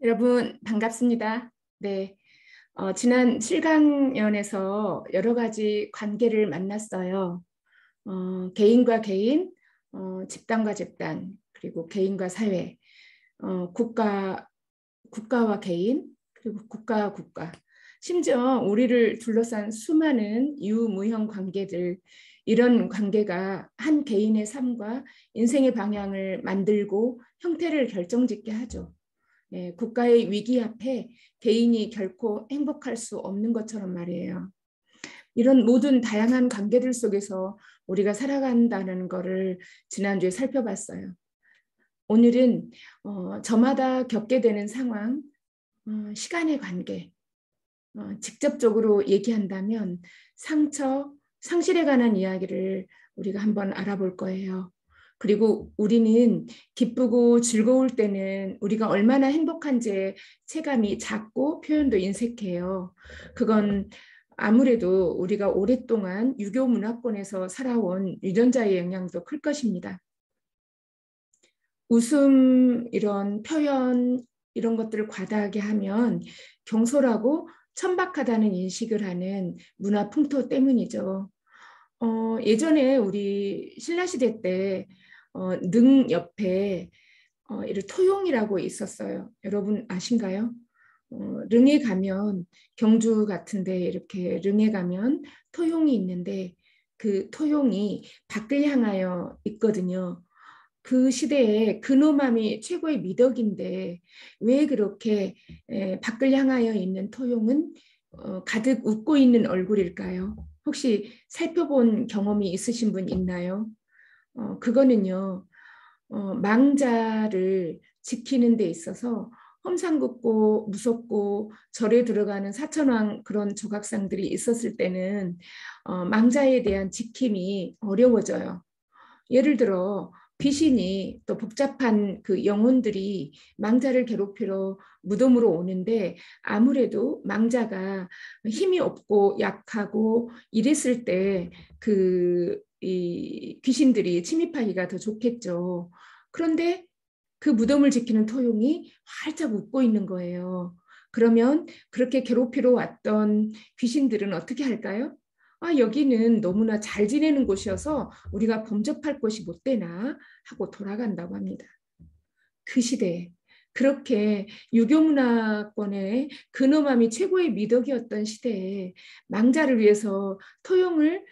여러분 반갑습니다. 네, 지난 7강연에서 여러 가지 관계를 만났어요. 개인과 개인, 집단과 집단, 그리고 개인과 사회, 국가와 개인, 그리고 국가와 국가. 심지어 우리를 둘러싼 수많은 유무형 관계들, 이런 관계가 한 개인의 삶과 인생의 방향을 만들고 형태를 결정짓게 하죠. 네, 국가의 위기 앞에 개인이 결코 행복할 수 없는 것처럼 말이에요. 이런 모든 다양한 관계들 속에서 우리가 살아간다는 것을 지난주에 살펴봤어요. 오늘은 저마다 겪게 되는 상황, 시간의 관계, 직접적으로 얘기한다면 상처, 상실에 관한 이야기를 우리가 한번 알아볼 거예요. 그리고 우리는 기쁘고 즐거울 때는 우리가 얼마나 행복한지의 체감이 작고 표현도 인색해요. 그건 아무래도 우리가 오랫동안 유교 문화권에서 살아온 유전자의 영향도 클 것입니다. 웃음, 이런 표현, 이런 것들을 과다하게 하면 경솔하고 천박하다는 인식을 하는 문화 풍토 때문이죠. 예전에 우리 신라시대 때 능 옆에 이를 토용이라고 있었어요. 여러분 아신가요? 릉에 가면 경주 같은데 이렇게 릉에 가면 토용이 있는데 그 토용이 밖을 향하여 있거든요. 그 시대에 근엄함이 최고의 미덕인데 왜 그렇게 밖을 향하여 있는 토용은 가득 웃고 있는 얼굴일까요? 혹시 살펴본 경험이 있으신 분 있나요? 그거는요, 망자를 지키는 데 있어서 험상궂고 무섭고 절에 들어가는 사천왕 그런 조각상들이 있었을 때는 망자에 대한 지킴이 어려워져요. 예를 들어 귀신이 또 복잡한 그 영혼들이 망자를 괴롭히러 무덤으로 오는데 아무래도 망자가 힘이 없고 약하고 이랬을 때 이 귀신들이 침입하기가 더 좋겠죠. 그런데 그 무덤을 지키는 토용이 활짝 웃고 있는 거예요. 그러면 그렇게 괴롭히러 왔던 귀신들은 어떻게 할까요? 아, 여기는 너무나 잘 지내는 곳이어서 우리가 범접할 곳이 못 되나 하고 돌아간다고 합니다. 그 시대에 그렇게 유교 문화권의 근엄함이 최고의 미덕이었던 시대에 망자를 위해서 토용을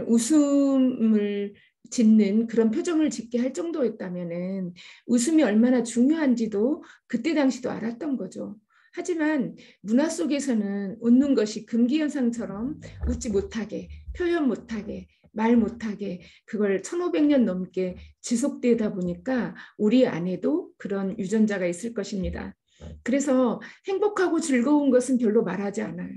웃음을 짓는 그런 표정을 짓게 할 정도였다면은 웃음이 얼마나 중요한지도 그때 당시도 알았던 거죠. 하지만 문화 속에서는 웃는 것이 금기현상처럼 웃지 못하게, 표현 못하게, 말 못하게 그걸 1500년 넘게 지속되다 보니까 우리 안에도 그런 유전자가 있을 것입니다. 그래서 행복하고 즐거운 것은 별로 말하지 않아요.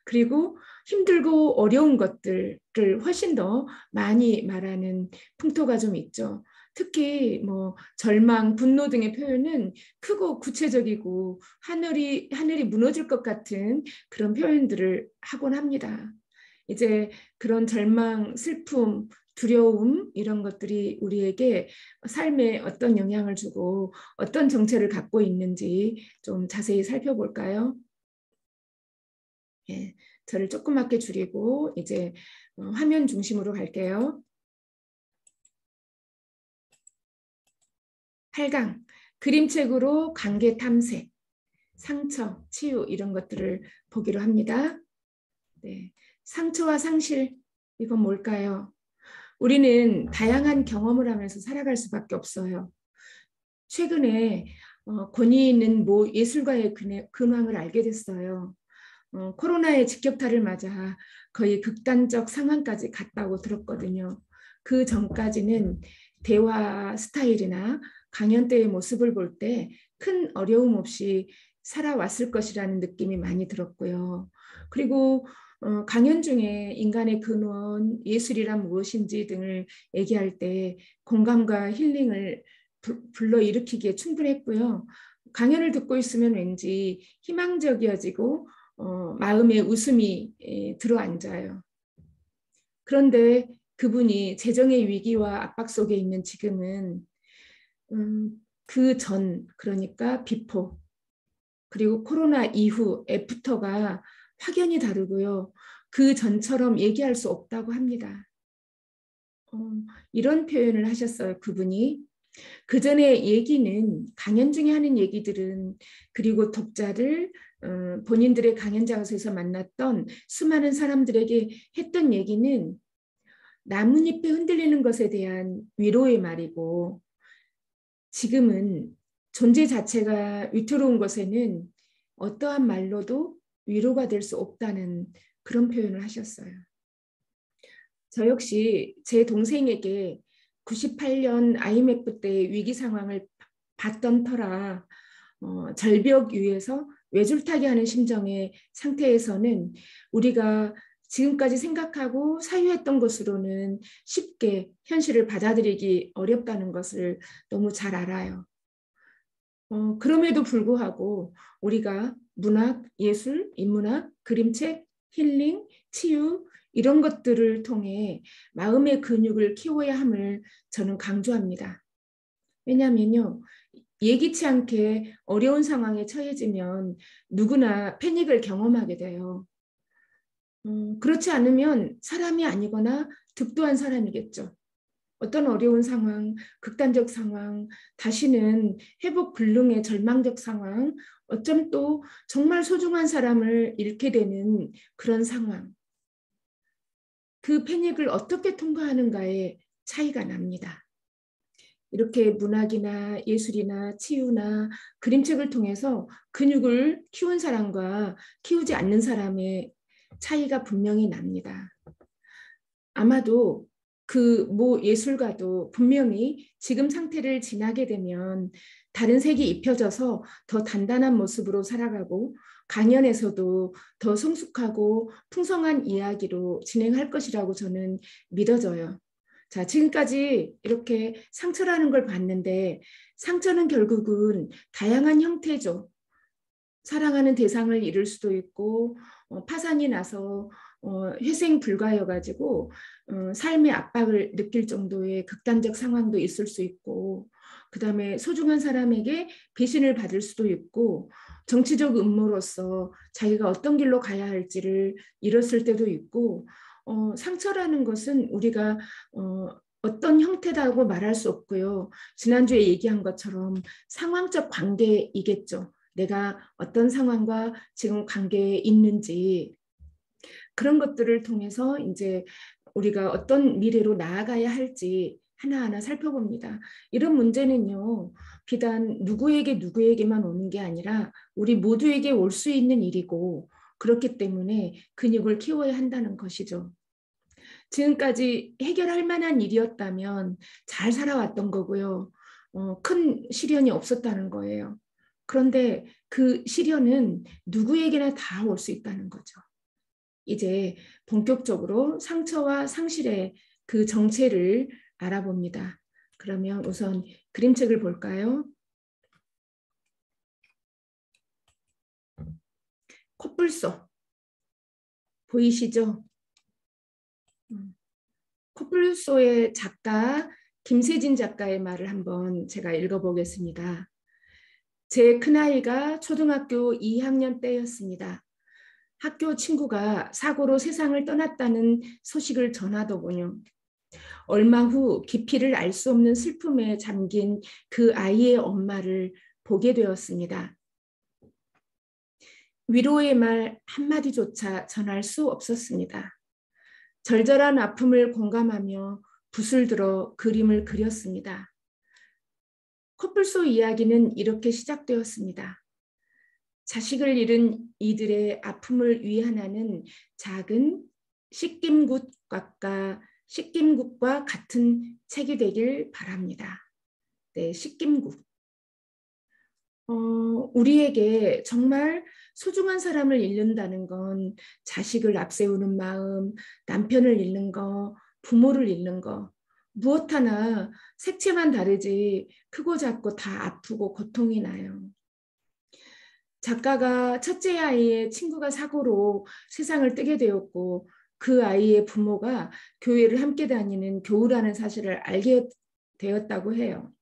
그리고 힘들고 어려운 것들을 훨씬 더 많이 말하는 풍토가 좀 있죠. 특히 뭐 절망, 분노 등의 표현은 크고 구체적이고 하늘이 무너질 것 같은 그런 표현들을 하곤 합니다. 이제 그런 절망, 슬픔, 두려움 이런 것들이 우리에게 삶에 어떤 영향을 주고 어떤 정체를 갖고 있는지 좀 자세히 살펴볼까요? 예, 저를 조그맣게 줄이고 이제 화면 중심으로 갈게요. 8강 그림책으로 관계 탐색, 상처, 치유 이런 것들을 보기로 합니다. 네, 상처와 상실 이건 뭘까요? 우리는 다양한 경험을 하면서 살아갈 수밖에 없어요. 최근에 권위 있는 모 예술가의 근황을 알게 됐어요. 코로나의 직격탄을 맞아 거의 극단적 상황까지 갔다고 들었거든요. 그 전까지는 대화 스타일이나 강연 때의 모습을 볼 때 큰 어려움 없이 살아왔을 것이라는 느낌이 많이 들었고요. 그리고 강연 중에 인간의 근원, 예술이란 무엇인지 등을 얘기할 때 공감과 힐링을 불러일으키기에 충분했고요. 강연을 듣고 있으면 왠지 희망적이어지고 마음에 웃음이 들어앉아요. 그런데 그분이 재정의 위기와 압박 속에 있는 지금은 그 전, 그러니까 비포, 그리고 코로나 이후 애프터가 확연히 다르고요. 그 전처럼 얘기할 수 없다고 합니다. 이런 표현을 하셨어요, 그분이. 그 전에 얘기는 강연 중에 하는 얘기들은 그리고 독자들 본인들의 강연 장소에서 만났던 수많은 사람들에게 했던 얘기는 나뭇잎에 흔들리는 것에 대한 위로의 말이고 지금은 존재 자체가 위태로운 것에는 어떠한 말로도 위로가 될 수 없다는 그런 표현을 하셨어요. 저 역시 제 동생에게 98년 IMF 때 위기 상황을 봤던 터라 절벽 위에서 외줄타기 하는 심정의 상태에서는 우리가 지금까지 생각하고 사유했던 것으로는 쉽게 현실을 받아들이기 어렵다는 것을 너무 잘 알아요. 그럼에도 불구하고 우리가 문학, 예술, 인문학, 그림책, 힐링, 치유 이런 것들을 통해 마음의 근육을 키워야 함을 저는 강조합니다. 왜냐하면요. 예기치 않게 어려운 상황에 처해지면 누구나 패닉을 경험하게 돼요. 그렇지 않으면 사람이 아니거나 득도한 사람이겠죠. 어떤 어려운 상황, 극단적 상황, 다시는 회복 불능의 절망적 상황, 어쩜 또 정말 소중한 사람을 잃게 되는 그런 상황. 그 패닉을 어떻게 통과하는가에 차이가 납니다. 이렇게 문학이나 예술이나 치유나 그림책을 통해서 근육을 키운 사람과 키우지 않는 사람의 차이가 분명히 납니다. 아마도 그 모 예술가도 분명히 지금 상태를 지나게 되면 다른 색이 입혀져서 더 단단한 모습으로 살아가고 강연에서도 더 성숙하고 풍성한 이야기로 진행할 것이라고 저는 믿어져요. 자, 지금까지 이렇게 상처라는 걸 봤는데 상처는 결국은 다양한 형태죠. 사랑하는 대상을 잃을 수도 있고 파산이 나서 회생 불가여가지고 삶의 압박을 느낄 정도의 극단적 상황도 있을 수 있고 그다음에 소중한 사람에게 배신을 받을 수도 있고 정치적 음모로서 자기가 어떤 길로 가야 할지를 잃었을 때도 있고 상처라는 것은 우리가 어떤 형태다고 말할 수 없고요. 지난주에 얘기한 것처럼 상황적 관계이겠죠. 내가 어떤 상황과 지금 관계에 있는지 그런 것들을 통해서 이제 우리가 어떤 미래로 나아가야 할지 하나하나 살펴봅니다. 이런 문제는요, 비단 누구에게만 오는 게 아니라 우리 모두에게 올 수 있는 일이고 그렇기 때문에 근육을 키워야 한다는 것이죠. 지금까지 해결할 만한 일이었다면 잘 살아왔던 거고요. 큰 시련이 없었다는 거예요. 그런데 그 시련은 누구에게나 다 올 수 있다는 거죠. 이제 본격적으로 상처와 상실의 그 정체를 알아봅니다. 그러면 우선 그림책을 볼까요? 코뿔소 보이시죠? 코뿔소의 작가 김세진 작가의 말을 한번 제가 읽어보겠습니다. 제 큰아이가 초등학교 2학년 때였습니다. 학교 친구가 사고로 세상을 떠났다는 소식을 전하더군요. 얼마 후 깊이를 알 수 없는 슬픔에 잠긴 그 아이의 엄마를 보게 되었습니다. 위로의 말 한마디조차 전할 수 없었습니다. 절절한 아픔을 공감하며 붓을 들어 그림을 그렸습니다. 코뿔소 이야기는 이렇게 시작되었습니다. 자식을 잃은 이들의 아픔을 위안하는 작은 씻김국과 같은 책이 되길 바랍니다. 네, 씻김국. 우리에게 정말 소중한 사람을 잃는다는 건 자식을 앞세우는 마음, 남편을 잃는 거, 부모를 잃는 거, 무엇 하나 색채만 다르지 크고 작고 다 아프고 고통이 나요. 작가가 첫째 아이의 친구가 사고로 세상을 뜨게 되었고 그 아이의 부모가 교회를 함께 다니는 교우라는 사실을 알게 되었다고 해요.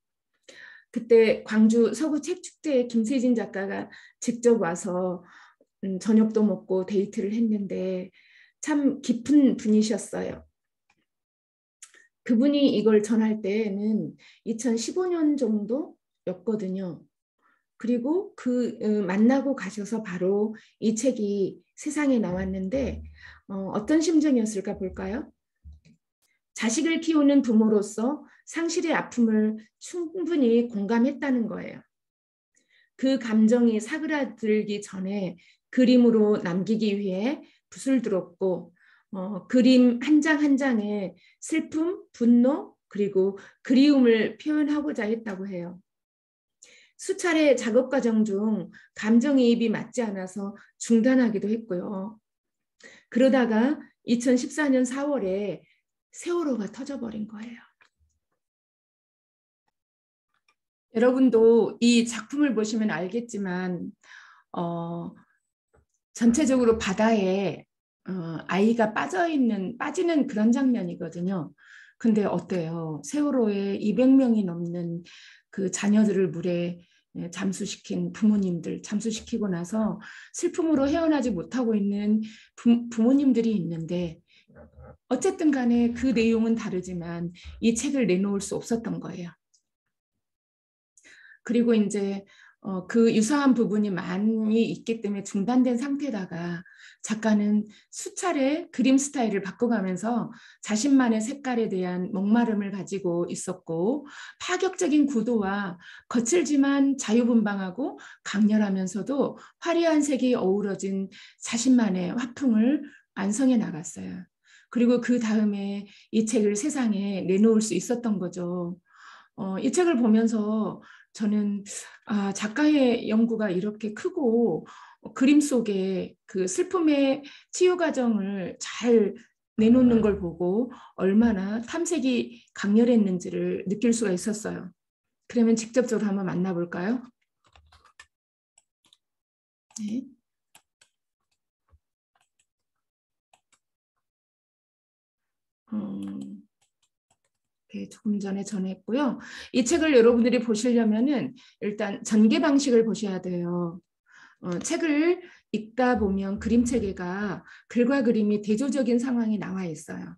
그때 광주 서구 책축제에 김세진 작가가 직접 와서 저녁도 먹고 데이트를 했는데 참 깊은 분이셨어요. 그분이 이걸 전할 때는 2015년 정도였거든요. 그리고 만나고 가셔서 바로 이 책이 세상에 나왔는데 어떤 심정이었을까 볼까요? 자식을 키우는 부모로서 상실의 아픔을 충분히 공감했다는 거예요. 그 감정이 사그라들기 전에 그림으로 남기기 위해 붓을 들었고 그림 한 장 한 장에 슬픔, 분노, 그리고 그리움을 표현하고자 했다고 해요. 수차례 작업 과정 중 감정이입이 맞지 않아서 중단하기도 했고요. 그러다가 2014년 4월에 세월호가 터져버린 거예요. 여러분도 이 작품을 보시면 알겠지만 전체적으로 바다에 아이가 빠지는 그런 장면이거든요. 근데 어때요? 세월호에 200명이 넘는 그 자녀들을 물에 잠수시킨 부모님들, 잠수시키고 나서 슬픔으로 헤어나지 못하고 있는 부모님들이 있는데 어쨌든 간에 그 내용은 다르지만 이 책을 내놓을 수 없었던 거예요. 그리고 이제 그 유사한 부분이 많이 있기 때문에 중단된 상태다가 작가는 수차례 그림 스타일을 바꿔가면서 자신만의 색깔에 대한 목마름을 가지고 있었고 파격적인 구도와 거칠지만 자유분방하고 강렬하면서도 화려한 색이 어우러진 자신만의 화풍을 완성해 나갔어요. 그리고 그 다음에 이 책을 세상에 내놓을 수 있었던 거죠. 이 책을 보면서 저는 작가의 연구가 이렇게 크고 그림 속에 그 슬픔의 치유 과정을 잘 내놓는 걸 보고 얼마나 탐색이 강렬했는지를 느낄 수가 있었어요. 그러면 직접적으로 한번 만나볼까요? 네. 네, 조금 전에 전했고요. 이 책을 여러분들이 보시려면은 일단 전개 방식을 보셔야 돼요. 책을 읽다 보면 그림체계가 글과 그림이 대조적인 상황이 나와 있어요.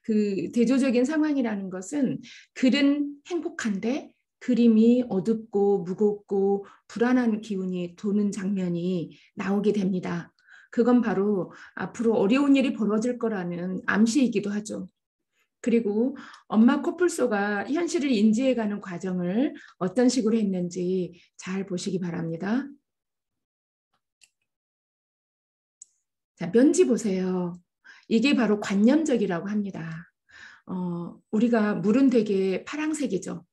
그 대조적인 상황이라는 것은 글은 행복한데 그림이 어둡고 무겁고 불안한 기운이 도는 장면이 나오게 됩니다. 그건 바로 앞으로 어려운 일이 벌어질 거라는 암시이기도 하죠. 그리고 엄마 코뿔소가 현실을 인지해가는 과정을 어떤 식으로 했는지 잘 보시기 바랍니다. 자, 면지 보세요. 이게 바로 관념적이라고 합니다. 우리가 물은 되게 파란색이죠.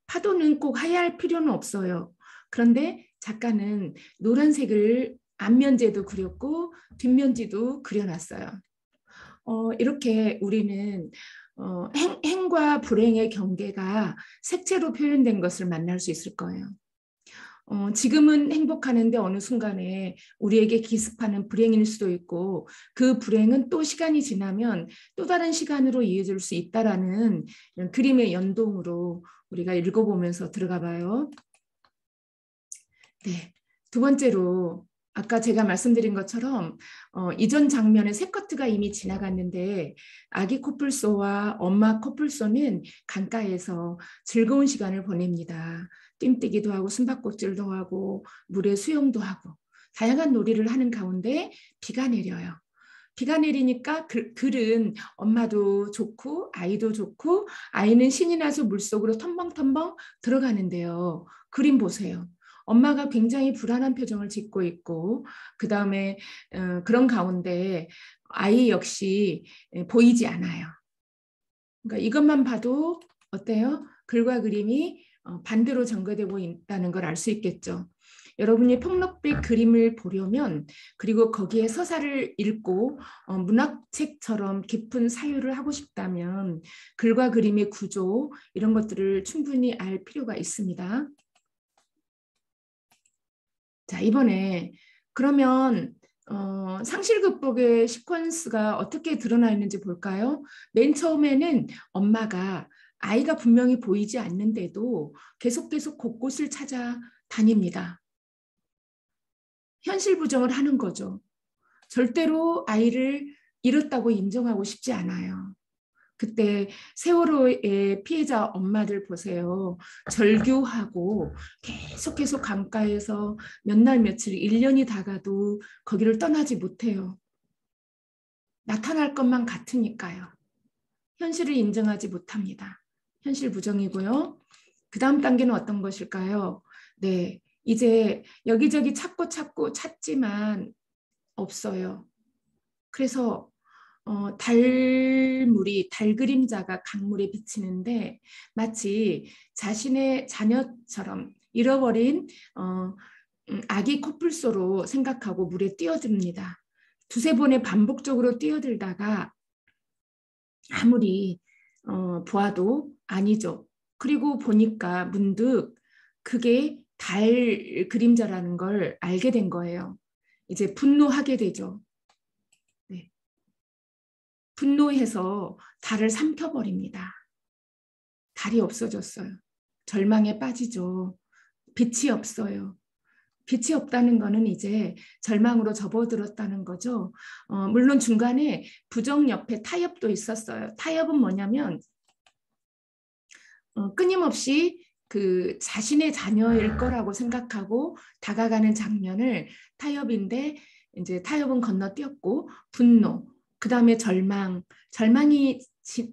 파도는 꼭 하얄 필요는 없어요. 그런데 작가는 노란색을 앞면지도 그렸고 뒷면지도 그려놨어요. 이렇게 우리는 행과 불행의 경계가 색채로 표현된 것을 만날 수 있을 거예요. 지금은 행복하는데 어느 순간에 우리에게 기습하는 불행일 수도 있고 그 불행은 또 시간이 지나면 또 다른 시간으로 이어질 수 있다라는 그림의 연동으로 우리가 읽어보면서 들어가 봐요. 네, 두 번째로 아까 제가 말씀드린 것처럼 이전 장면에 새 커트가 이미 지나갔는데 아기 코뿔소와 엄마 코뿔소는 강가에서 즐거운 시간을 보냅니다. 뜀뛰기도 하고 숨바꼭질도 하고 물에 수영도 하고 다양한 놀이를 하는 가운데 비가 내려요. 비가 내리니까 글은 엄마도 좋고 아이도 좋고 아이는 신이 나서 물속으로 텀벙텀벙 들어가는데요. 그림 보세요. 엄마가 굉장히 불안한 표정을 짓고 있고 그 다음에 그런 가운데 아이 역시 보이지 않아요. 그러니까 이것만 봐도 어때요? 글과 그림이 반대로 전개되고 있다는 걸 알 수 있겠죠. 여러분이 폭록빛 그림을 보려면 그리고 거기에 서사를 읽고 문학책처럼 깊은 사유를 하고 싶다면 글과 그림의 구조 이런 것들을 충분히 알 필요가 있습니다. 자, 이번에 그러면 상실 극복의 시퀀스가 어떻게 드러나 있는지 볼까요? 맨 처음에는 엄마가 아이가 분명히 보이지 않는데도 계속 곳곳을 찾아다닙니다. 현실 부정을 하는 거죠. 절대로 아이를 잃었다고 인정하고 싶지 않아요. 그때 세월호의 피해자 엄마들 보세요. 절규하고 계속 강가에서 몇 날 며칠 1년이 다 가도 거기를 떠나지 못해요. 나타날 것만 같으니까요. 현실을 인정하지 못합니다. 현실 부정이고요. 그 다음 단계는 어떤 것일까요? 네, 이제 여기저기 찾고 찾지만 없어요. 그래서 달 그림자가 강물에 비치는데 마치 자신의 자녀처럼 잃어버린 아기 코뿔소로 생각하고 물에 뛰어듭니다. 두세 번에 반복적으로 뛰어들다가 아무리 보아도 아니죠. 그리고 보니까 문득 그게 달 그림자라는 걸 알게 된 거예요. 이제 분노하게 되죠. 네. 분노해서 달을 삼켜버립니다. 달이 없어졌어요. 절망에 빠지죠. 빛이 없어요. 빛이 없다는 거는 이제 절망으로 접어들었다는 거죠. 물론 중간에 부정 옆에 타협도 있었어요. 타협은 뭐냐면 끊임없이 그 자신의 자녀일 거라고 생각하고 다가가는 장면을 타협인데 이제 타협은 건너뛰었고 분노, 그 다음에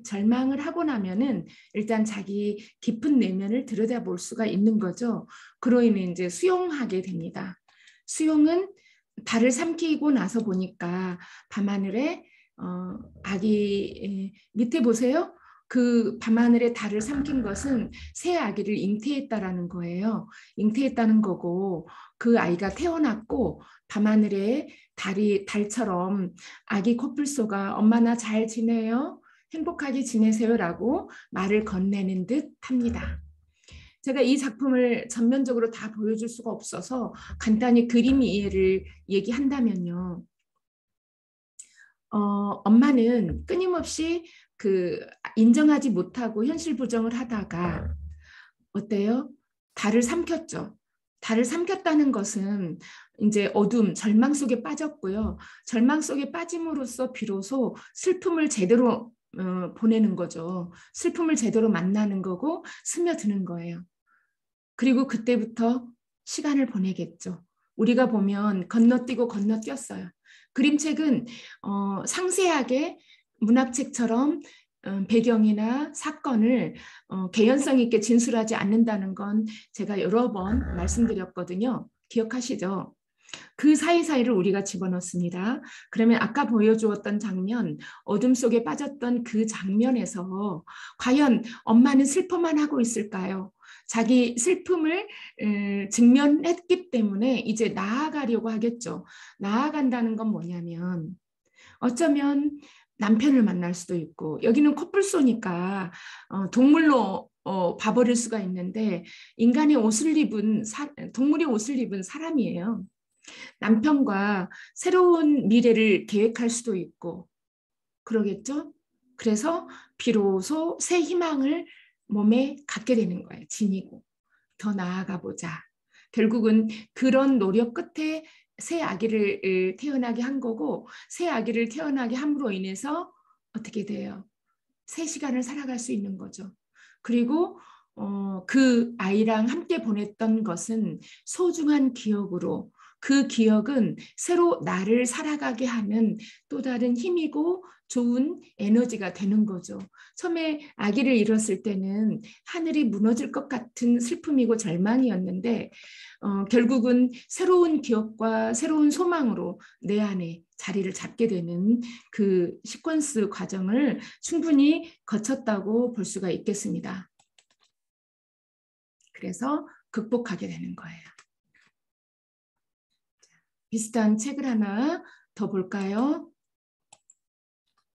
절망을 하고 나면은 일단 자기 깊은 내면을 들여다볼 수가 있는 거죠. 그로 인해 이제 수용하게 됩니다. 수용은 달을 삼키고 나서 보니까 밤하늘에 아기 밑에 보세요. 그 밤하늘에 달을 삼킨 것은 새 아기를 잉태했다라는 거예요. 잉태했다는 거고 그 아이가 태어났고 밤하늘에 달처럼 아기 코뿔소가 엄마 나 잘 지내요? 행복하게 지내세요라고 말을 건네는 듯 합니다. 제가 이 작품을 전면적으로 다 보여줄 수가 없어서 간단히 그림 이해를 얘기한다면요. 엄마는 끊임없이 인정하지 못하고 현실 부정을 하다가 어때요? 달을 삼켰죠. 달을 삼켰다는 것은 이제 어둠, 절망 속에 빠졌고요. 절망 속에 빠짐으로써 비로소 슬픔을 제대로 보내는 거죠. 슬픔을 제대로 만나는 거고 스며드는 거예요. 그리고 그때부터 시간을 보내겠죠. 우리가 보면 건너뛰었어요. 그림책은 상세하게 문학책처럼 배경이나 사건을 개연성 있게 진술하지 않는다는 건 제가 여러 번 말씀드렸거든요. 기억하시죠? 그 사이사이를 우리가 집어넣습니다. 그러면 아까 보여주었던 장면, 어둠 속에 빠졌던 그 장면에서 과연 엄마는 슬퍼만 하고 있을까요? 자기 슬픔을 직면했기 때문에 이제 나아가려고 하겠죠. 나아간다는 건 뭐냐면 어쩌면 남편을 만날 수도 있고 여기는 코뿔소니까 동물로 봐버릴 수가 있는데 인간의 옷을 입은 동물의 옷을 입은 사람이에요. 남편과 새로운 미래를 계획할 수도 있고 그러겠죠? 그래서 비로소 새 희망을 몸에 갖게 되는 거예요. 지니고 더 나아가 보자. 결국은 그런 노력 끝에 새 아기를 태어나게 한 거고 새 아기를 태어나게 함으로 인해서 어떻게 돼요? 새 시간을 살아갈 수 있는 거죠. 그리고 그 아이랑 함께 보냈던 것은 소중한 기억으로 그 기억은 새로 나를 살아가게 하는 또 다른 힘이고 좋은 에너지가 되는 거죠. 처음에 아기를 잃었을 때는 하늘이 무너질 것 같은 슬픔이고 절망이었는데 결국은 새로운 기억과 새로운 소망으로 내 안에 자리를 잡게 되는 그 시퀀스 과정을 충분히 거쳤다고 볼 수가 있겠습니다. 그래서 극복하게 되는 거예요. 비슷한 책을 하나 더 볼까요?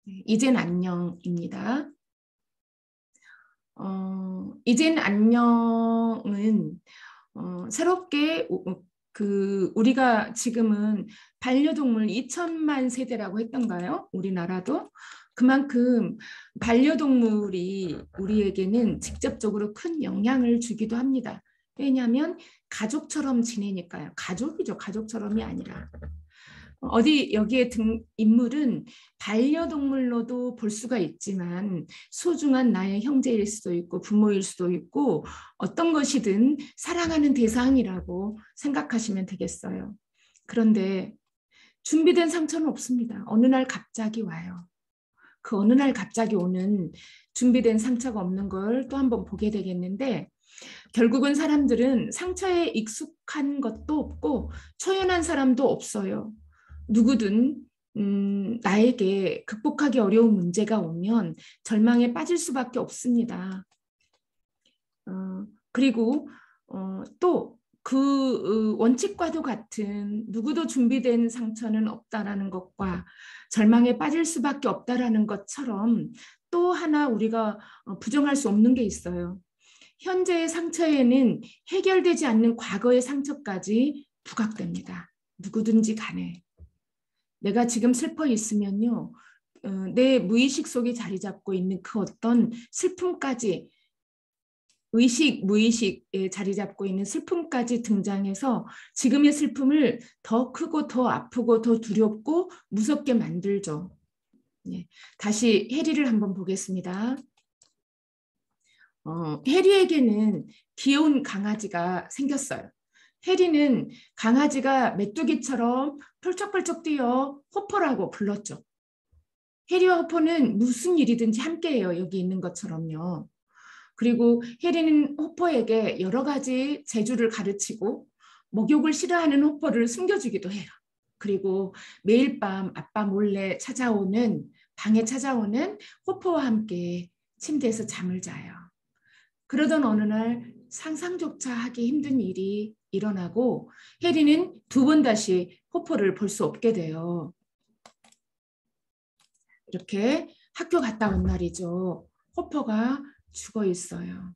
이젠 안녕입니다. 이젠 안녕은 새롭게 우리가 지금은 반려동물 2천만 세대라고 했던가요? 우리나라도 그만큼 반려동물이 우리에게는 직접적으로 큰 영향을 주기도 합니다. 왜냐하면 가족처럼 지내니까요. 가족이죠. 가족처럼이 아니라. 어디 여기에 인물은 반려동물로도 볼 수가 있지만 소중한 나의 형제일 수도 있고 부모일 수도 있고 어떤 것이든 사랑하는 대상이라고 생각하시면 되겠어요. 그런데 준비된 상처는 없습니다. 어느 날 갑자기 와요. 그 어느 날 갑자기 오는 준비된 상처가 없는 걸 또 한번 보게 되겠는데 결국은 사람들은 상처에 익숙한 것도 없고 초연한 사람도 없어요. 누구든 나에게 극복하기 어려운 문제가 오면 절망에 빠질 수밖에 없습니다. 그리고 또 그 원칙과도 같은 누구도 준비된 상처는 없다라는 것과 절망에 빠질 수밖에 없다라는 것처럼 또 하나 우리가 부정할 수 없는 게 있어요. 현재의 상처에는 해결되지 않는 과거의 상처까지 부각됩니다. 누구든지 간에. 내가 지금 슬퍼 있으면요. 내 무의식 속에 자리 잡고 있는 그 어떤 슬픔까지 의식, 무의식에 자리 잡고 있는 슬픔까지 등장해서 지금의 슬픔을 더 크고 더 아프고 더 두렵고 무섭게 만들죠. 네. 다시 해리를 한번 보겠습니다. 해리에게는 귀여운 강아지가 생겼어요. 해리는 강아지가 메뚜기처럼 펄쩍펄쩍 뛰어 호퍼라고 불렀죠. 해리와 호퍼는 무슨 일이든지 함께해요. 여기 있는 것처럼요. 그리고 해리는 호퍼에게 여러 가지 재주를 가르치고 목욕을 싫어하는 호퍼를 숨겨주기도 해요. 그리고 매일 밤 아빠 몰래 방에 찾아오는 호퍼와 함께 침대에서 잠을 자요. 그러던 어느 날 상상조차 하기 힘든 일이 일어나고 해리는 두 번 다시 호퍼를 볼 수 없게 돼요. 이렇게 학교 갔다 온 날이죠. 호퍼가 죽어 있어요.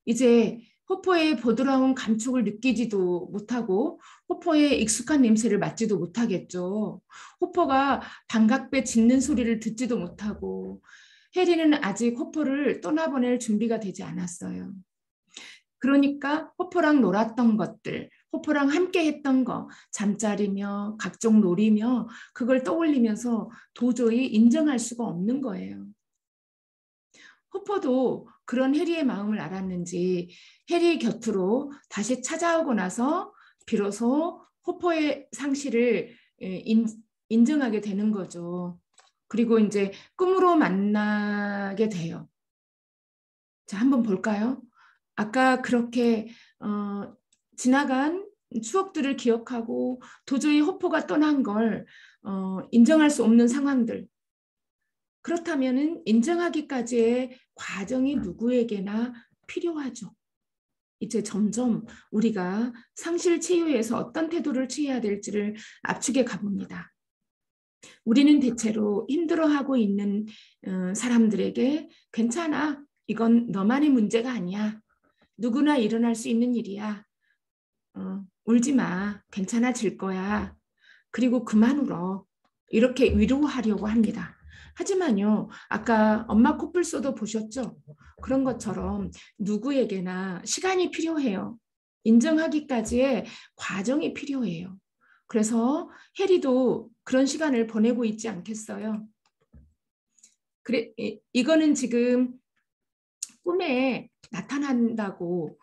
이제 호퍼의 보드라운 감촉을 느끼지도 못하고 호퍼의 익숙한 냄새를 맡지도 못하겠죠. 호퍼가 방각배 짖는 소리를 듣지도 못하고 해리는 아직 호퍼를 떠나보낼 준비가 되지 않았어요. 그러니까 호퍼랑 놀았던 것들, 호퍼랑 함께 했던 거, 잠자리며 각종 놀이며 그걸 떠올리면서 도저히 인정할 수가 없는 거예요. 호퍼도 그런 해리의 마음을 알았는지 해리 곁으로 다시 찾아오고 나서 비로소 호퍼의 상실을 인정하게 되는 거죠. 그리고 이제 꿈으로 만나게 돼요. 자, 한번 볼까요? 아까 그렇게 지나간 추억들을 기억하고 도저히 호퍼가 떠난 걸 인정할 수 없는 상황들. 그렇다면 인정하기까지의 과정이 누구에게나 필요하죠. 이제 점점 우리가 상실 치유에서 어떤 태도를 취해야 될지를 압축해 가봅니다. 우리는 대체로 힘들어하고 있는 사람들에게 괜찮아. 이건 너만의 문제가 아니야. 누구나 일어날 수 있는 일이야. 울지 마. 괜찮아질 거야. 그리고 그만 울어. 이렇게 위로하려고 합니다. 하지만요, 아까 엄마 코뿔소도 보셨죠? 그런 것처럼 누구에게나 시간이 필요해요. 인정하기까지의 과정이 필요해요. 그래서 해리도 그런 시간을 보내고 있지 않겠어요? 그래, 이거는 지금 꿈에 나타난다고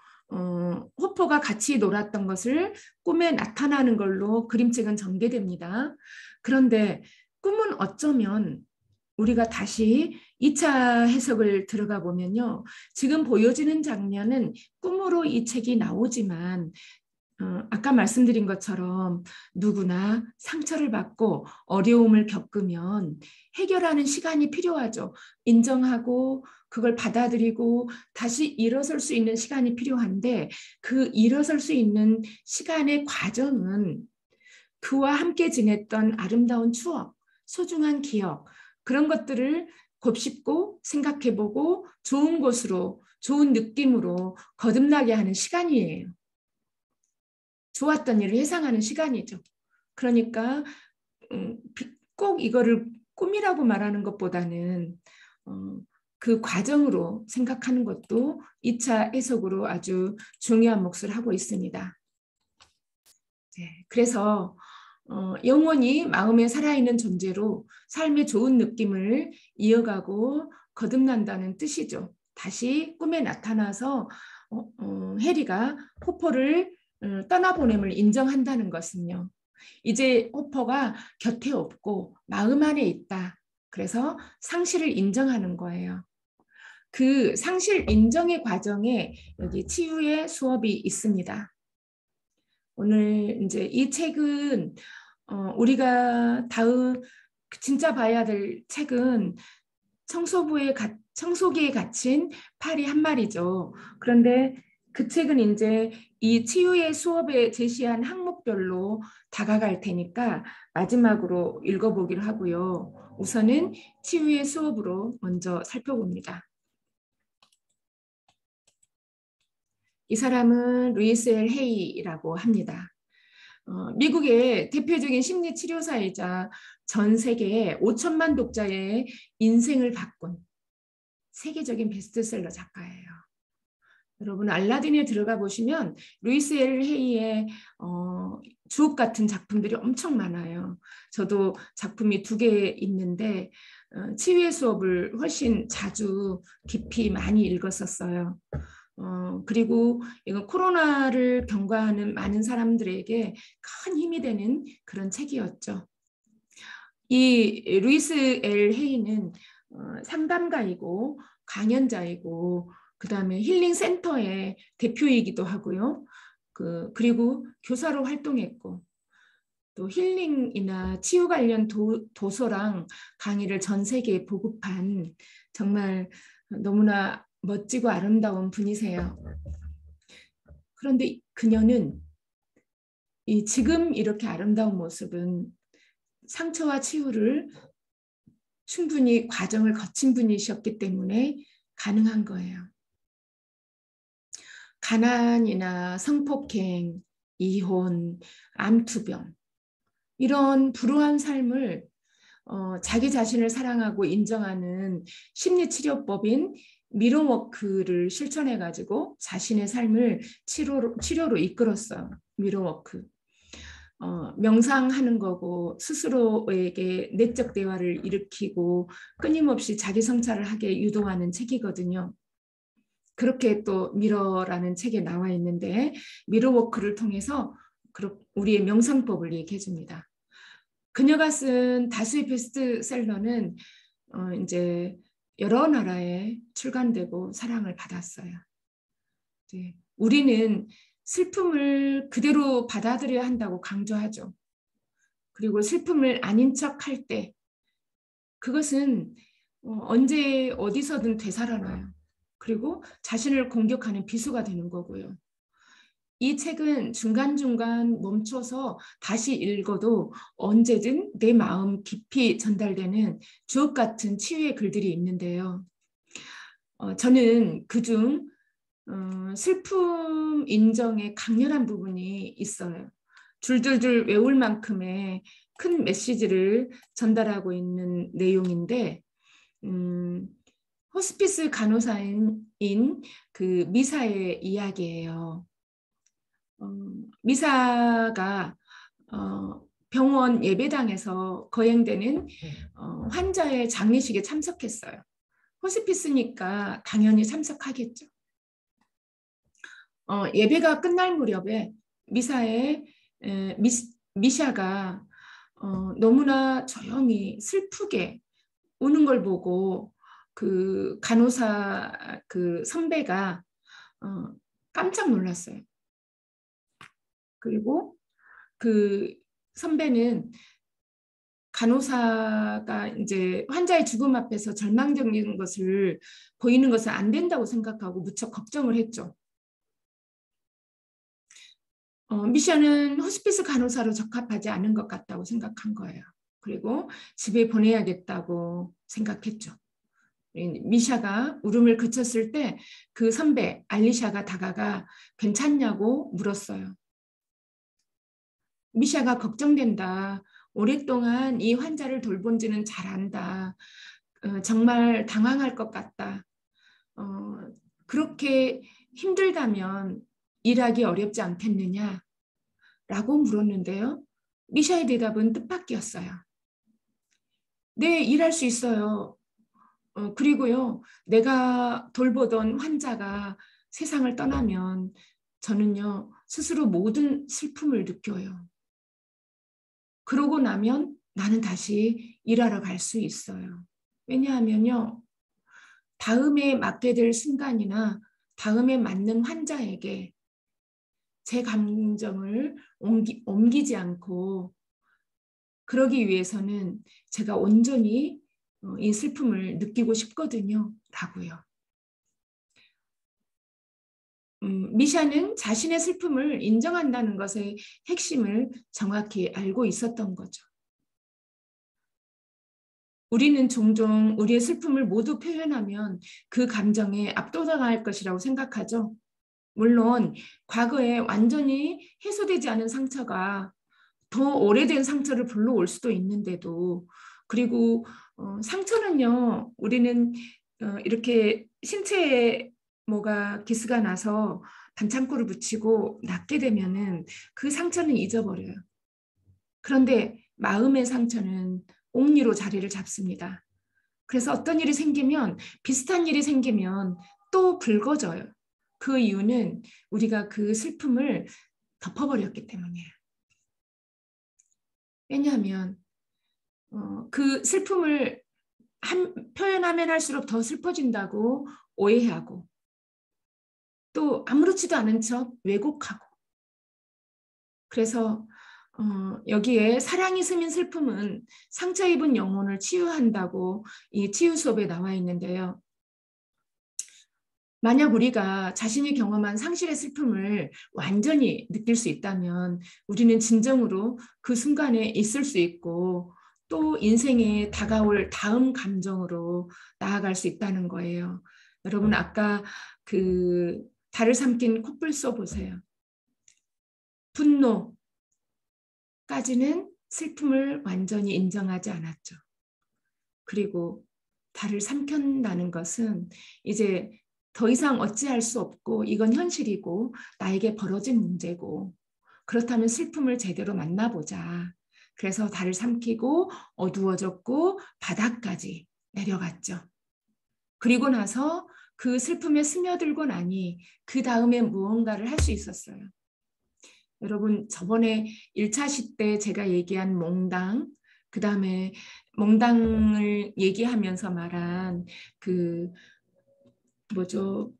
호퍼가 같이 놀았던 것을 꿈에 나타나는 걸로 그림책은 전개됩니다. 그런데 꿈은 어쩌면 우리가 다시 2차 해석을 들어가 보면요. 지금 보여지는 장면은 꿈으로 이 책이 나오지만 아까 말씀드린 것처럼 누구나 상처를 받고 어려움을 겪으면 해결하는 시간이 필요하죠. 인정하고 그걸 받아들이고 다시 일어설 수 있는 시간이 필요한데 그 일어설 수 있는 시간의 과정은 그와 함께 지냈던 아름다운 추억, 소중한 기억 그런 것들을 곱씹고 생각해보고 좋은 곳으로 좋은 느낌으로 거듭나게 하는 시간이에요. 좋았던 일을 회상하는 시간이죠. 그러니까 꼭 이거를 꿈이라고 말하는 것보다는 그 과정으로 생각하는 것도 2차 해석으로 아주 중요한 몫을 하고 있습니다. 네, 그래서 영원히 마음에 살아있는 존재로 삶의 좋은 느낌을 이어가고 거듭난다는 뜻이죠. 다시 꿈에 나타나서 해리가 호퍼를 떠나보냄을 인정한다는 것은요. 이제 호퍼가 곁에 없고 마음 안에 있다. 그래서 상실을 인정하는 거예요. 그 상실 인정의 과정에 여기 치유의 수업이 있습니다. 오늘 이제 이 책은 우리가 다음 진짜 봐야 될 책은 청소기에 갇힌 파리 한 마리죠. 그런데 그 책은 이제 이 치유의 수업에 제시한 항목별로 다가갈 테니까 마지막으로 읽어보기로 하고요. 우선은 치유의 수업으로 먼저 살펴봅니다. 이 사람은 루이스 엘 헤이라고 합니다. 미국의 대표적인 심리치료사이자 전 세계에 5천만 독자의 인생을 바꾼 세계적인 베스트셀러 작가예요. 여러분 알라딘에 들어가 보시면 루이스 엘 헤이의 주옥 같은 작품들이 엄청 많아요. 저도 작품이 2개 있는데 치유의 수업을 훨씬 자주 깊이 많이 읽었었어요. 그리고 이건 코로나를 경과하는 많은 사람들에게 큰 힘이 되는 그런 책이었죠. 이 루이스 엘 헤이는 상담가이고 강연자이고 그다음에 힐링 센터의 대표이기도 하고요. 그리고 교사로 활동했고 또 힐링이나 치유 관련 도서랑 강의를 전 세계에 보급한 정말 너무나 멋지고 아름다운 분이세요. 그런데 그녀는 지금 이렇게 아름다운 모습은 상처와 치유를 충분히 과정을 거친 분이셨기 때문에 가능한 거예요. 가난이나 성폭행, 이혼, 암투병 이런 불우한 삶을 자기 자신을 사랑하고 인정하는 심리치료법인 미러워크를 실천해가지고 자신의 삶을 치료로 이끌었어요. 미러워크. 명상하는 거고 스스로에게 내적 대화를 일으키고 끊임없이 자기 성찰을 하게 유도하는 책이거든요. 그렇게 또 미러라는 책에 나와 있는데 미러워크를 통해서 우리의 명상법을 얘기해 줍니다. 그녀가 쓴 다수의 베스트셀러는 이제 여러 나라에 출간되고 사랑을 받았어요. 네. 우리는 슬픔을 그대로 받아들여야 한다고 강조하죠. 그리고 슬픔을 아닌 척할 때 그것은 언제 어디서든 되살아나요. 그리고 자신을 공격하는 비수가 되는 거고요. 이 책은 중간중간 멈춰서 다시 읽어도 언제든 내 마음 깊이 전달되는 주옥 같은 치유의 글들이 있는데요. 저는 그중 슬픔 인정에 강렬한 부분이 있어요. 줄줄줄 외울 만큼의 큰 메시지를 전달하고 있는 내용인데 호스피스 간호사인 그 미사의 이야기예요. 미사가 병원 예배당에서 거행되는 환자의 장례식에 참석했어요. 호스피스니까 당연히 참석하겠죠. 예배가 끝날 무렵에 미샤가 너무나 조용히 슬프게 우는 걸 보고 그 간호사 그 선배가 깜짝 놀랐어요. 그리고 그 선배는 간호사가 이제 환자의 죽음 앞에서 절망적인 것을 보이는 것은 안 된다고 생각하고 무척 걱정을 했죠. 미샤는 호스피스 간호사로 적합하지 않은 것 같다고 생각한 거예요. 그리고 집에 보내야겠다고 생각했죠. 미샤가 울음을 그쳤을 때 그 선배 알리샤가 다가가 괜찮냐고 물었어요. 미샤가 걱정된다. 오랫동안 이 환자를 돌본 지는 잘 안다. 정말 당황할 것 같다. 그렇게 힘들다면 일하기 어렵지 않겠느냐? 라고 물었는데요. 미샤의 대답은 뜻밖이었어요. 네, 일할 수 있어요. 그리고요, 내가 돌보던 환자가 세상을 떠나면 저는요, 스스로 모든 슬픔을 느껴요. 그러고 나면 나는 다시 일하러 갈 수 있어요. 왜냐하면요, 다음에 맡게 될 순간이나 다음에 맞는 환자에게 제 감정을 옮기지 않고 그러기 위해서는 제가 온전히 이 슬픔을 느끼고 싶거든요. 라고요. 미샤는 자신의 슬픔을 인정한다는 것의 핵심을 정확히 알고 있었던 거죠. 우리는 종종 우리의 슬픔을 모두 표현하면 그 감정에 압도당할 것이라고 생각하죠. 물론 과거에 완전히 해소되지 않은 상처가 더 오래된 상처를 불러올 수도 있는데도 그리고 상처는요 우리는 이렇게 신체에 뭐가 기스가 나서 반창고를 붙이고 낫게 되면은 그 상처는 잊어버려요. 그런데 마음의 상처는 옥리로 자리를 잡습니다. 그래서 어떤 일이 생기면 비슷한 일이 생기면 또 붉어져요. 그 이유는 우리가 그 슬픔을 덮어버렸기 때문이에요. 왜냐하면 그 슬픔을 표현하면 할수록 더 슬퍼진다고 오해하고 또 아무렇지도 않은 척 왜곡하고 그래서 여기에 사랑이 스민 슬픔은 상처 입은 영혼을 치유한다고 이 치유 수업에 나와 있는데요. 만약 우리가 자신이 경험한 상실의 슬픔을 완전히 느낄 수 있다면 우리는 진정으로 그 순간에 있을 수 있고 또 인생에 다가올 다음 감정으로 나아갈 수 있다는 거예요. 여러분 아까 그 달을 삼킨 콧불 쏘 보세요. 분노까지는 슬픔을 완전히 인정하지 않았죠. 그리고 달을 삼킨다는 것은 이제 더 이상 어찌할 수 없고 이건 현실이고 나에게 벌어진 문제고 그렇다면 슬픔을 제대로 만나보자. 그래서 달을 삼키고 어두워졌고 바닥까지 내려갔죠. 그리고 나서 그 슬픔에 스며들고 나니 그 다음에 무언가를 할 수 있었어요. 여러분 저번에 1차 시 때 제가 얘기한 몽당 그 다음에 몽당을 얘기하면서 말한 그 뭐죠?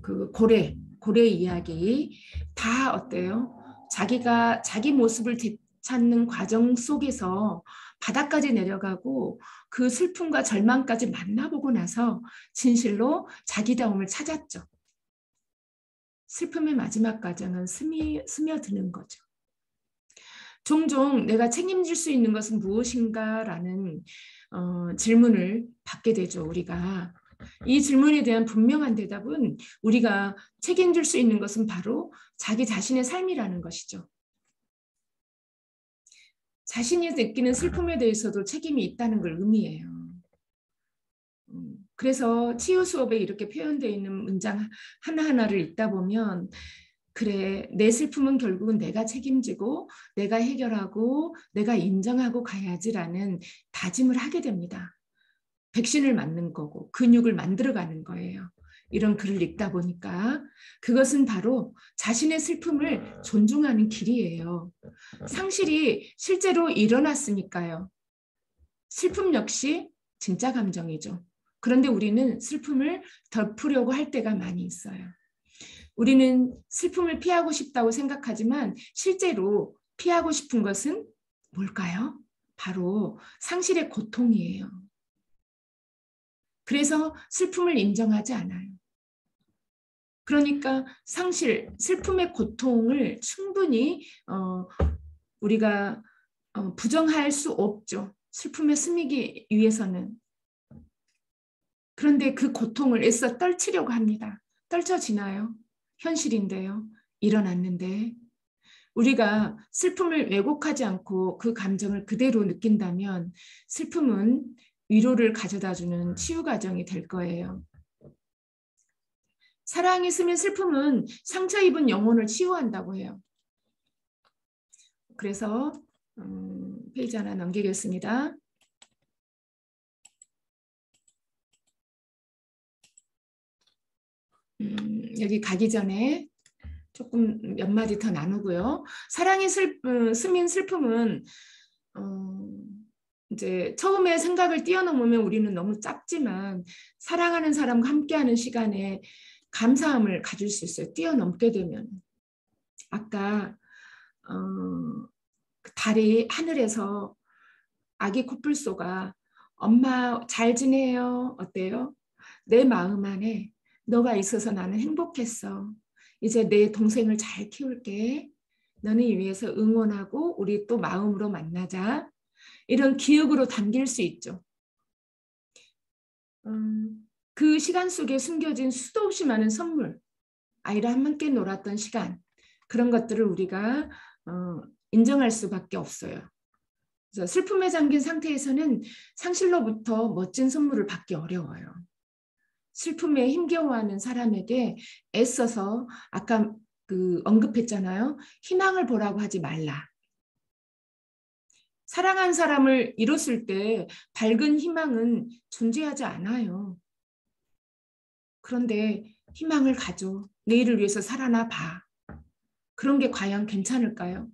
그 고래 이야기 다 어때요? 자기가 자기 모습을 되찾는 과정 속에서 바닥까지 내려가고 그 슬픔과 절망까지 만나보고 나서 진실로 자기다움을 찾았죠. 슬픔의 마지막 과정은 스며드는 거죠. 종종 내가 책임질 수 있는 것은 무엇인가라는 질문을 받게 되죠. 우리가 이 질문에 대한 분명한 대답은 우리가 책임질 수 있는 것은 바로 자기 자신의 삶이라는 것이죠. 자신이 느끼는 슬픔에 대해서도 책임이 있다는 걸 의미해요. 그래서 치유 수업에 이렇게 표현되어 있는 문장 하나하나를 읽다 보면 그래, 내 슬픔은 결국은 내가 책임지고 내가 해결하고 내가 인정하고 가야지라는 다짐을 하게 됩니다. 백신을 맞는 거고 근육을 만들어가는 거예요. 이런 글을 읽다 보니까 그것은 바로 자신의 슬픔을 존중하는 길이에요. 상실이 실제로 일어났으니까요. 슬픔 역시 진짜 감정이죠. 그런데 우리는 슬픔을 덮으려고 할 때가 많이 있어요. 우리는 슬픔을 피하고 싶다고 생각하지만 실제로 피하고 싶은 것은 뭘까요? 바로 상실의 고통이에요. 그래서 슬픔을 인정하지 않아요. 그러니까 슬픔의 고통을 충분히 우리가 부정할 수 없죠. 슬픔에 스미기 위해서는. 그런데 그 고통을 애써 떨치려고 합니다. 떨쳐지나요? 현실인데요. 일어났는데 우리가 슬픔을 왜곡하지 않고 그 감정을 그대로 느낀다면 슬픔은 위로를 가져다주는 치유 과정이 될 거예요. 사랑이 스민 슬픔은 상처 입은 영혼을 치유한다고 해요. 그래서 페이지 하나 넘기겠습니다. 여기 가기 전에 조금 몇 마디 더 나누고요. 사랑이 스민 슬픔은 이제 처음에 생각을 뛰어넘으면 우리는 너무 짧지만 사랑하는 사람과 함께하는 시간에 감사함을 가질 수 있어요. 뛰어넘게 되면. 아까 달이 하늘에서 아기 코뿔소가 엄마 잘 지내요? 어때요? 내 마음 안에 너가 있어서 나는 행복했어. 이제 내 동생을 잘 키울게. 너는 위해서 응원하고 우리 또 마음으로 만나자. 이런 기억으로 담길 수 있죠. 그 시간 속에 숨겨진 수도 없이 많은 선물, 아이랑 함께 놀았던 시간, 그런 것들을 우리가 인정할 수밖에 없어요. 그래서 슬픔에 잠긴 상태에서는 상실로부터 멋진 선물을 받기 어려워요. 슬픔에 힘겨워하는 사람에게 애써서 아까 언급했잖아요. 희망을 보라고 하지 말라. 사랑한 사람을 잃었을 때 밝은 희망은 존재하지 않아요. 그런데 희망을 가져. 내일을 위해서 살아나 봐. 그런 게 과연 괜찮을까요?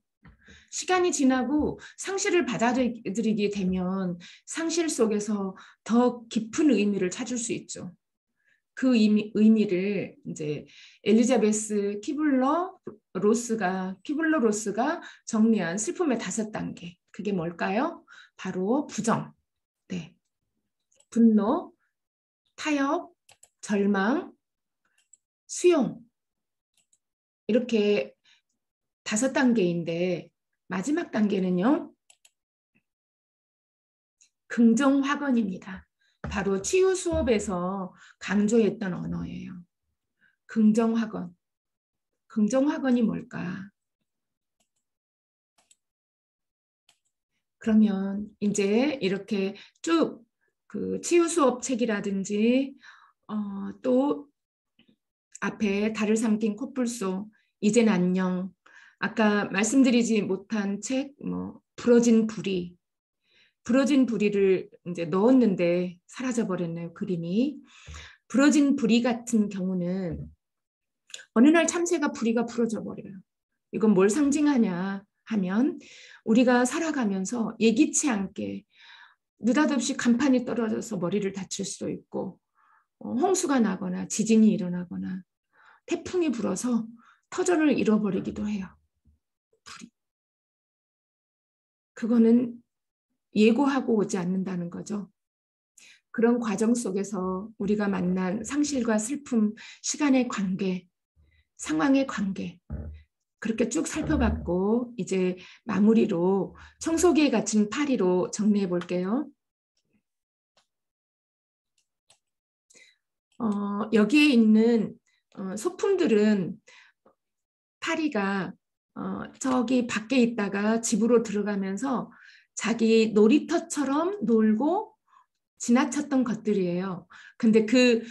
시간이 지나고 상실을 받아들이게 되면 상실 속에서 더 깊은 의미를 찾을 수 있죠. 그 의미를 이제 엘리자베스 키블러 로스가 정리한 슬픔의 5단계. 그게 뭘까요? 바로 부정, 네, 분노, 타협, 절망, 수용. 이렇게 5단계인데 마지막 단계는요. 긍정 확언입니다. 바로 치유 수업에서 강조했던 언어예요. 긍정 확언. 긍정 확언이 뭘까? 그러면 이제 이렇게 쭉 그 치유 수업 책이라든지 또 앞에 달을 삼킨 코뿔소, 이젠 안녕, 아까 말씀드리지 못한 책, 부러진 부리를 이제 넣었는데 사라져 버렸네요. 그림이. 부러진 부리 같은 경우는 어느 날 참새가 부리가 부러져 버려요. 이건 뭘 상징하냐 하면 우리가 살아가면서 예기치 않게 느닷없이 간판이 떨어져서 머리를 다칠 수도 있고 홍수가 나거나 지진이 일어나거나 태풍이 불어서 터전을 잃어버리기도 해요. 불이. 그거는 예고하고 오지 않는다는 거죠. 그런 과정 속에서 우리가 만난 상실과 슬픔, 시간의 관계, 상황의 관계, 그렇게 쭉 살펴봤고 이제 마무리로 청소기에 갇힌 파리로 정리해 볼게요. 여기에 있는 소품들은 파리가 저기 밖에 있다가 집으로 들어가면서 자기 놀이터처럼 놀고 지나쳤던 것들이에요. 근데 그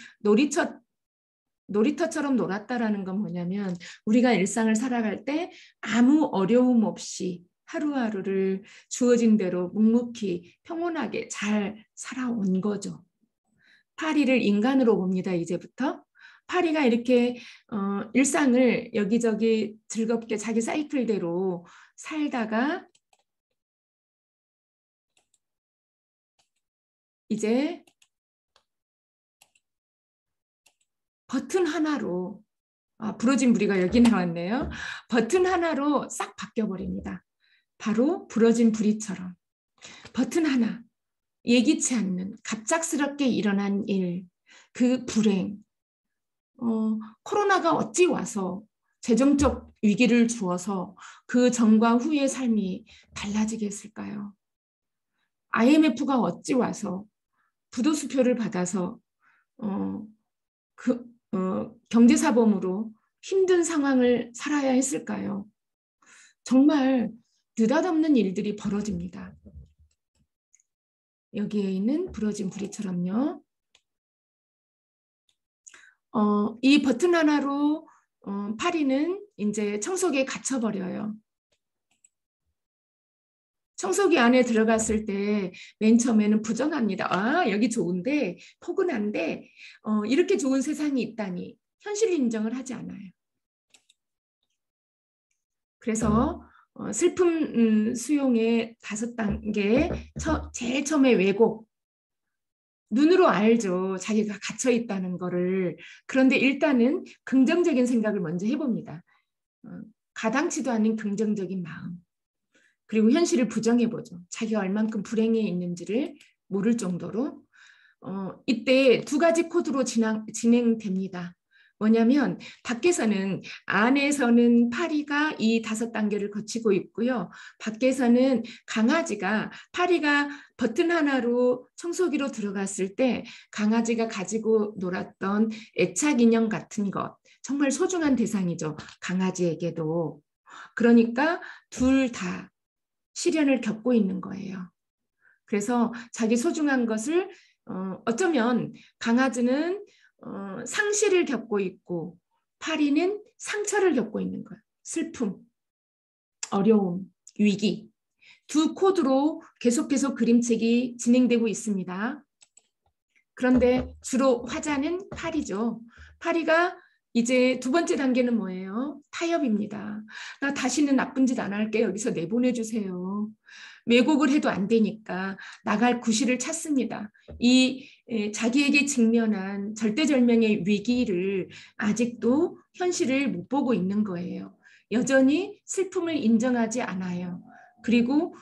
놀이터처럼 놀았다라는 건 뭐냐면 우리가 일상을 살아갈 때 아무 어려움 없이 하루하루를 주어진 대로 묵묵히 평온하게 잘 살아온 거죠. 파리를 인간으로 봅니다. 이제부터. 파리가 이렇게 일상을 여기저기 즐겁게 자기 사이클대로 살다가 이제 버튼 하나로 부러진 부리가 여기 나왔네요. 버튼 하나로 싹 바뀌어버립니다. 바로 부러진 부리처럼. 버튼 하나. 예기치 않는 갑작스럽게 일어난 일, 그 불행, 코로나가 어찌 와서 재정적 위기를 주어서 그 전과 후의 삶이 달라지겠을까요? IMF가 어찌 와서 부도수표를 받아서 경제사범으로 힘든 상황을 살아야 했을까요? 정말 느닷없는 일들이 벌어집니다. 여기에 있는 부러진 부리처럼요. 이 버튼 하나로 파리는 이제 청소기에 갇혀버려요. 청소기 안에 들어갔을 때 맨 처음에는 부정합니다. 아, 여기 좋은데, 포근한데, 이렇게 좋은 세상이 있다니 현실 인정을 하지 않아요. 그래서 슬픔 수용의 5단계, 제일 처음에 왜곡. 눈으로 알죠. 자기가 갇혀 있다는 거를. 그런데 일단은 긍정적인 생각을 먼저 해봅니다. 가당치도 않은 긍정적인 마음. 그리고 현실을 부정해보죠. 자기가 얼만큼 불행해 있는지를 모를 정도로. 이때 2가지 코드로 진행됩니다. 뭐냐면 밖에서는, 안에서는 파리가 이 5단계를 거치고 있고요. 밖에서는 강아지가, 파리가 버튼 하나로 청소기로 들어갔을 때 강아지가 가지고 놀았던 애착 인형 같은 것, 정말 소중한 대상이죠. 강아지에게도. 그러니까 둘 다 시련을 겪고 있는 거예요. 그래서 자기 소중한 것을 어쩌면 강아지는 상실을 겪고 있고 파리는 상처를 겪고 있는 거예요. 슬픔, 어려움, 위기. 2 코드로 계속해서 그림책이 진행되고 있습니다. 그런데 주로 화자는 파리죠. 파리가 이제 2번째 단계는 뭐예요? 타협입니다. 나 다시는 나쁜 짓 안 할게. 여기서 내보내주세요. 왜곡을 해도 안 되니까 나갈 구실을 찾습니다. 이 자기에게 직면한 절대절명의 위기를 아직도 현실을 못 보고 있는 거예요. 여전히 슬픔을 인정하지 않아요. 그리고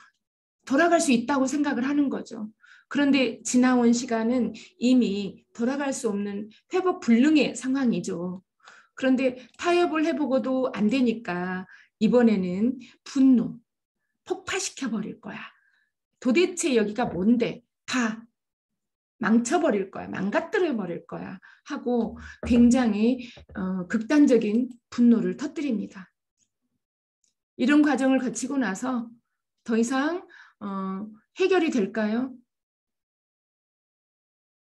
돌아갈 수 있다고 생각을 하는 거죠. 그런데 지나온 시간은 이미 돌아갈 수 없는 회복 불능의 상황이죠. 그런데 타협을 해보고도 안 되니까 이번에는 분노, 폭파시켜 버릴 거야. 도대체 여기가 뭔데? 다 망쳐버릴 거야. 망가뜨려 버릴 거야. 하고 굉장히 극단적인 분노를 터뜨립니다. 이런 과정을 거치고 나서 더 이상 해결이 될까요?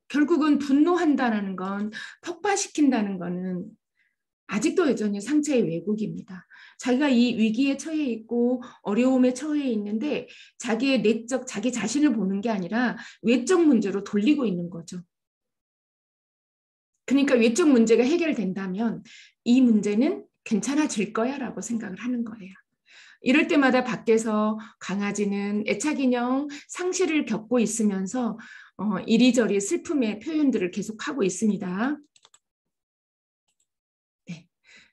결국은 분노한다는 건, 폭발시킨다는 거는 아직도 여전히 상처의 왜곡입니다. 자기가 이 위기에 처해 있고 어려움에 처해 있는데 자기의 내적, 자기 자신을 보는 게 아니라 외적 문제로 돌리고 있는 거죠. 그러니까 외적 문제가 해결된다면 이 문제는 괜찮아질 거야 라고 생각을 하는 거예요. 이럴 때마다 밖에서 강아지는 애착인형 상실을 겪고 있으면서 이리저리 슬픔의 표현들을 계속하고 있습니다. 네.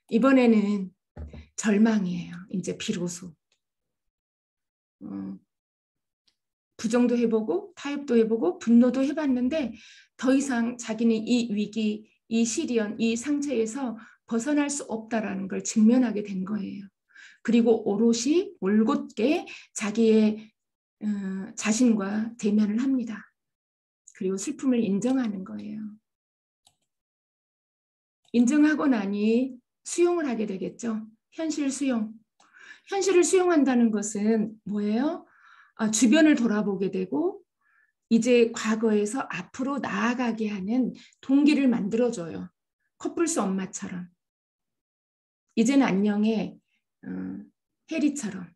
이번에는 절망이에요. 이제 비로소. 부정도 해보고 타협도 해보고 분노도 해봤는데 더 이상 자기는 이 위기, 이 시련, 이 상처에서 벗어날 수 없다라는 걸 직면하게 된 거예요. 그리고 오롯이 올곧게 자기의 자신과 대면을 합니다. 그리고 슬픔을 인정하는 거예요. 인정하고 나니 수용을 하게 되겠죠. 현실 수용. 현실을 수용한다는 것은 뭐예요? 주변을 돌아보게 되고 이제 과거에서 앞으로 나아가게 하는 동기를 만들어줘요. 코뿔소 엄마처럼. 이제는 안녕해, 해리처럼.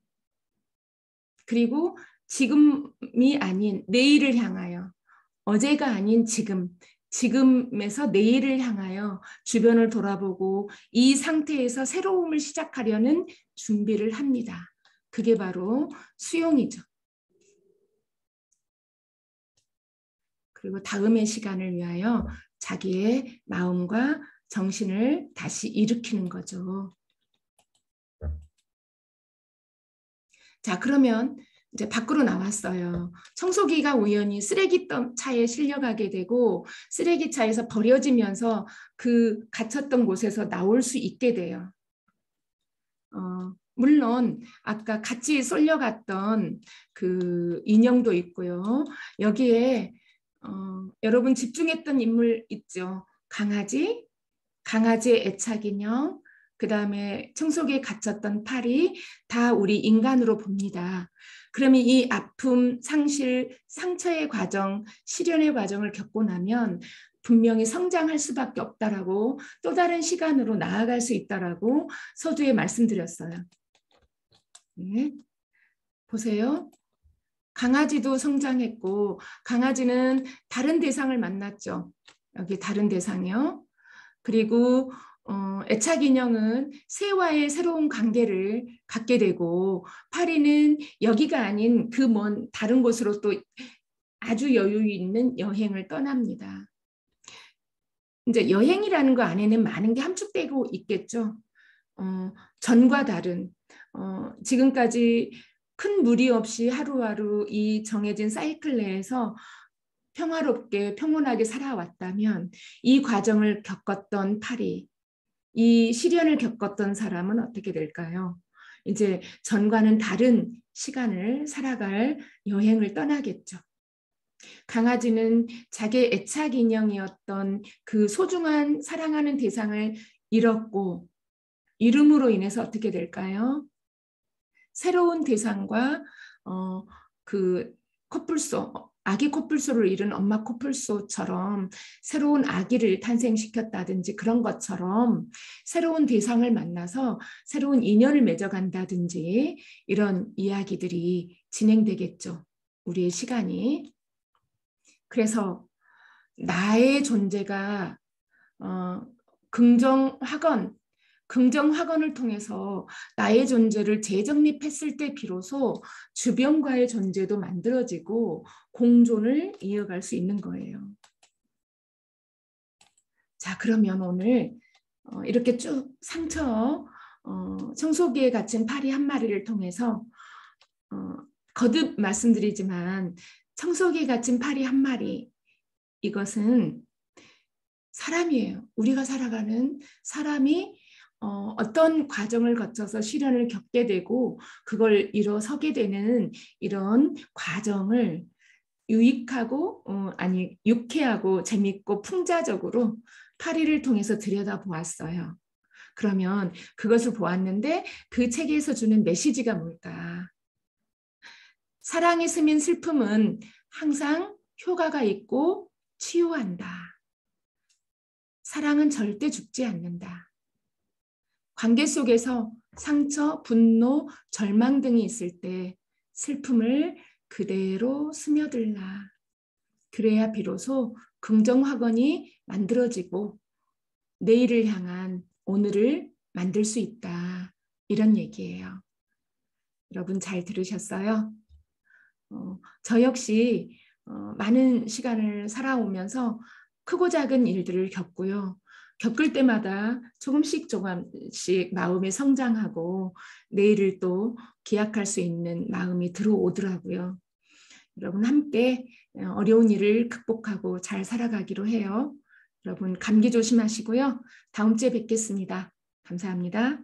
그리고 지금이 아닌 내일을 향하여, 어제가 아닌 지금, 지금에서 내일을 향하여 주변을 돌아보고 이 상태에서 새로움을 시작하려는 준비를 합니다. 그게 바로 수용이죠. 그리고 다음의 시간을 위하여 자기의 마음과 정신을 다시 일으키는 거죠. 자, 그러면 이제 밖으로 나왔어요. 청소기가 우연히 쓰레기차에 실려가게 되고 쓰레기차에서 버려지면서 그 갇혔던 곳에서 나올 수 있게 돼요. 물론 아까 같이 쏠려갔던 그 인형도 있고요. 여기에 여러분 집중했던 인물 있죠. 강아지, 강아지의 애착 인형, 그다음에 청소기에 갇혔던 팔이 다 우리 인간으로 봅니다. 그러면 이 아픔, 상실, 상처의 과정, 시련의 과정을 겪고 나면 분명히 성장할 수밖에 없다라고, 또 다른 시간으로 나아갈 수 있다라고 서두에 말씀드렸어요. 네. 보세요. 강아지도 성장했고, 강아지는 다른 대상을 만났죠. 여기 다른 대상이요. 그리고 애착 인형은 새와의 새로운 관계를 갖게 되고, 파리는 여기가 아닌 그 먼 다른 곳으로 또 아주 여유 있는 여행을 떠납니다. 이제 여행이라는 거 안에는 많은 게 함축되고 있겠죠. 전과 다른, 지금까지 큰 무리 없이 하루하루 이 정해진 사이클 내에서 평화롭게 평온하게 살아왔다면, 이 과정을 겪었던 파리, 이 시련을 겪었던 사람은 어떻게 될까요? 이제 전과는 다른 시간을 살아갈 여행을 떠나겠죠. 강아지는 자기 애착 인형이었던 그 소중한 사랑하는 대상을 잃었고, 잃음으로 인해서 어떻게 될까요? 새로운 대상과 그 코뿔소, 아기 코뿔소를 잃은 엄마 코뿔소처럼 새로운 아기를 탄생시켰다든지, 그런 것처럼 새로운 대상을 만나서 새로운 인연을 맺어간다든지, 이런 이야기들이 진행되겠죠. 우리의 시간이. 그래서 나의 존재가 긍정확언을 통해서 나의 존재를 재정립했을 때 비로소 주변과의 존재도 만들어지고 공존을 이어갈 수 있는 거예요. 자, 그러면 오늘 이렇게 쭉 상처, 청소기에 갇힌 파리 한 마리를 통해서 거듭 말씀드리지만, 청소기에 갇힌 파리 한 마리, 이것은 사람이에요. 우리가 살아가는 사람이 어떤 과정을 거쳐서 시련을 겪게 되고 그걸 일어서게 되는 이런 과정을 유익하고 유쾌하고 재밌고 풍자적으로 파리를 통해서 들여다보았어요. 그러면 그것을 보았는데 그 책에서 주는 메시지가 뭘까? 사랑에 스민 슬픔은 항상 효과가 있고 치유한다. 사랑은 절대 죽지 않는다. 관계 속에서 상처, 분노, 절망 등이 있을 때 슬픔을 그대로 스며들라. 그래야 비로소 긍정 확언이 만들어지고 내일을 향한 오늘을 만들 수 있다. 이런 얘기예요. 여러분 잘 들으셨어요? 저 역시 많은 시간을 살아오면서 크고 작은 일들을 겪고요. 겪을 때마다 조금씩 마음이 성장하고 내일을 또 기약할 수 있는 마음이 들어오더라고요. 여러분 함께 어려운 일을 극복하고 잘 살아가기로 해요. 여러분 감기 조심하시고요. 다음 주에 뵙겠습니다. 감사합니다.